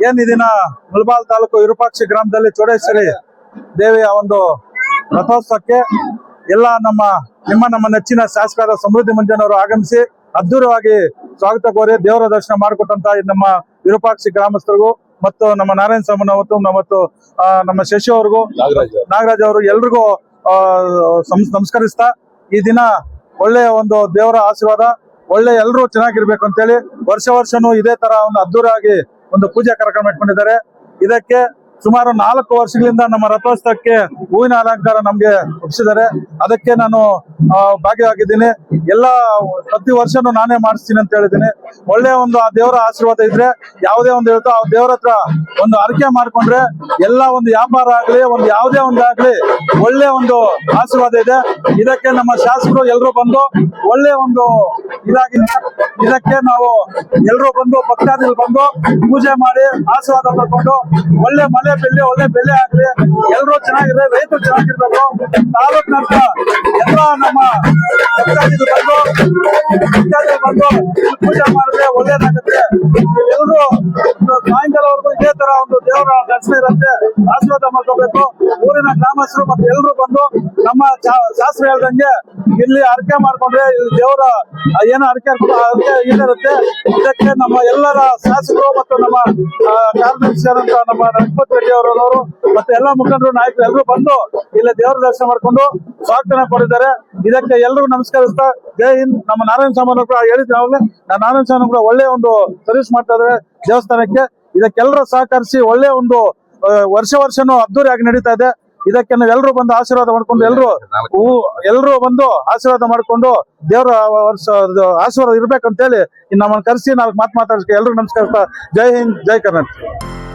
ಏನ್ ಈ ದಿನ ಮುಳಬಾಲ್ ತಾಲೂಕು ವಿರೂಪಾಕ್ಷಿ ಗ್ರಾಮದಲ್ಲಿ ಚೌಡೇಶ್ವರಿ ದೇವಿಯ ಒಂದು ರಥೋತ್ಸವಕ್ಕೆ ಎಲ್ಲ ನಮ್ಮ ನೆಚ್ಚಿನ ಶಾಸಕರಾದ ಸಮೃದ್ಧಿ ಮಂಜನವರು ಆಗಮಿಸಿ ಅದ್ದೂರವಾಗಿ ಸ್ವಾಗತ ಕೋರಿ ದೇವರ ದರ್ಶನ ಮಾಡಿಕೊಟ್ಟಂತ ನಮ್ಮ ವಿರೂಪಾಕ್ಷಿ ಗ್ರಾಮಸ್ಥರಿಗೂ ಮತ್ತು ನಮ್ಮ ನಾರಾಯಣ ಸ್ವಾಮಿ ಮತ್ತು ನಮ್ಮ ಶಶಿ ಅವ್ರಿಗೂ ನಾಗರಾಜ್ ಅವರು ಎಲ್ರಿಗೂ ನಮಸ್ಕರಿಸ್ತಾ ಈ ದಿನ ಒಳ್ಳೆಯ ಒಂದು ದೇವರ ಆಶೀರ್ವಾದ ಒಳ್ಳೆ ಎಲ್ಲರೂ ಚೆನ್ನಾಗಿರ್ಬೇಕು ಅಂತೇಳಿ ವರ್ಷನೂ ಇದೇ ತರ ಒಂದು ಅದ್ದೂರಾಗಿ ಒಂದು ಪೂಜಾ ಕಾರ್ಯಕ್ರಮ ಇಟ್ಕೊಂಡಿದ್ದಾರೆ. ಇದಕ್ಕೆ ಸುಮಾರು 4 ವರ್ಷಗಳಿಂದ ನಮ್ಮ ರಥೋತ್ಸವಕ್ಕೆ ಹೂವಿನ ಅಲಂಕಾರ ನಮ್ಗೆ ಒಪ್ಪಿಸಿದ್ದಾರೆ. ಅದಕ್ಕೆ ನಾನು ಭಾಗಿಯಾಗಿದ್ದೀನಿ. ಎಲ್ಲ ಪ್ರತಿ ವರ್ಷನೂ ನಾನೇ ಮಾಡಿಸ್ತೀನಿ ಅಂತ ಹೇಳಿದ್ದೀನಿ. ಒಳ್ಳೆ ಒಂದು ಆ ದೇವರ ಆಶೀರ್ವಾದ ಇದ್ರೆ ಯಾವುದೇ ಒಂದು ಹೇಳ್ತಾ ಆ ದೇವರ ಹತ್ರ ಒಂದು ಅರಿಕೆ ಮಾಡ್ಕೊಂಡ್ರೆ ಎಲ್ಲ ಒಂದು ವ್ಯಾಪಾರ ಆಗ್ಲಿ ಒಂದು ಯಾವುದೇ ಒಂದಾಗ್ಲಿ ಒಳ್ಳೆ ಒಂದು ಆಶೀರ್ವಾದ ಇದೆ. ಇದಕ್ಕೆ ನಮ್ಮ ಶಾಸಕರು ಎಲ್ಲರೂ ಬಂದು ಒಳ್ಳೆ ಒಂದು ಇದಕ್ಕೆ ನಾವು ಎಲ್ಲರೂ ಬಂದು ಭಕ್ತಾದಿಗಳು ಬಂದು ಪೂಜೆ ಮಾಡಿ ಆಶೀರ್ವಾದ ಪಡ್ಕೊಂಡು ಒಳ್ಳೆ ಒಳ್ಳೆ ಬೆಲೆ ಆಗ್ಲಿ ಎಲ್ಲರೂ ಚೆನ್ನಾಗಿರ್ಬೇಕು, ರೈತರು ಚೆನ್ನಾಗಿರ್ಬೇಕು. ತಾಲೂಕಿನಂತ ಎಲ್ಲ ನಮ್ಮ ಭಕ್ತಾದಿಗಳು ಬಂದು ಪೂಜೆ ಮಾಡಿದ್ರೆ ಒಳ್ಳೇದಾಗುತ್ತೆ. ಎಲ್ಲರೂ ಸಾಯಂಕಾಲವರೆಗೂ ಇದೇ ತರ ಒಂದು ದೇವರ ದರ್ಶನ ಇರುತ್ತೆ, ಆಶೀರ್ವಾದ ಮಾಡ್ಕೋಬೇಕು. ಊರಿನ ಗ್ರಾಮಸ್ಥರು ಮತ್ತೆ ಎಲ್ಲರೂ ಬಂದು ನಮ್ಮ ಶಾಸ್ತ್ರ ಹೇಳ್ದಂಗೆ ಇಲ್ಲಿ ಅರ್ಕೆ ಮಾಡ್ಕೊಂಡ್ರೆ ಇಲ್ಲಿ ದೇವರ ಏನೋ ಅರ್ಕೆ ಏನಿರುತ್ತೆ. ಇದಕ್ಕೆ ನಮ್ಮ ಎಲ್ಲರ ಶಾಸಕರು ಮತ್ತು ನಮ್ಮ ಕಾರ್ಯದರ್ಶಿಯಾದಂತ ನಮ್ಮ ರಂಗಪತ್ ರೆಡ್ಡಿ ಅವರವರು ಮತ್ತೆ ಎಲ್ಲ ಮುಖಂಡರು ನಾಯಕರು ಎಲ್ಲರೂ ಬಂದು ಇಲ್ಲಿ ದೇವರ ದರ್ಶನ ಮಾಡ್ಕೊಂಡು ಸ್ವಾಗತನ ಕೊಟ್ಟಿದ್ದಾರೆ. ಇದಕ್ಕೆ ಎಲ್ಲರಿಗೂ ನಮಸ್ಕರಿಸ್ತಾ ಜೈ ಹಿಂದ್. ನಮ್ಮ ನಾರಾಯಣ ಸ್ವಾಮಿ ಕೂಡ ಹೇಳಿದ್ರೆ ನಾರಾಯಣ ಸ್ವಾಮಿ ಕೂಡ ಒಳ್ಳೆ ಒಂದು ಸರ್ವಿಸ್ ಮಾಡ್ತಾ ಇದ್ದಾರೆ ದೇವಸ್ಥಾನಕ್ಕೆ. ಇದಕ್ಕೆಲ್ಲರೂ ಸಹಕರಿಸಿ ಒಳ್ಳೆ ಒಂದು ವರ್ಷನೂ ಅದ್ದೂರಿಯಾಗಿ ನಡೀತಾ ಇದೆ. ಇದಕ್ಕೆ ನಾವು ಎಲ್ಲರೂ ಬಂದು ಆಶೀರ್ವಾದ ಮಾಡ್ಕೊಂಡು ಎಲ್ಲರೂ ಬಂದು ಆಶೀರ್ವಾದ ಮಾಡ್ಕೊಂಡು ದೇವರ ಆಶೀರ್ವಾದ ಇರ್ಬೇಕಂತೇಳಿ ನಮ್ಮನ್ನು ಕರೆಸಿ ನಾವು ಮಾತಾಡಿಸ್ಕೆ ಎಲ್ರಿಗೂ ನಮಸ್ಕರಿಸ್ತಾ ಜೈ ಹಿಂದ್, ಜೈ ಕರ್ನಾಟಕ.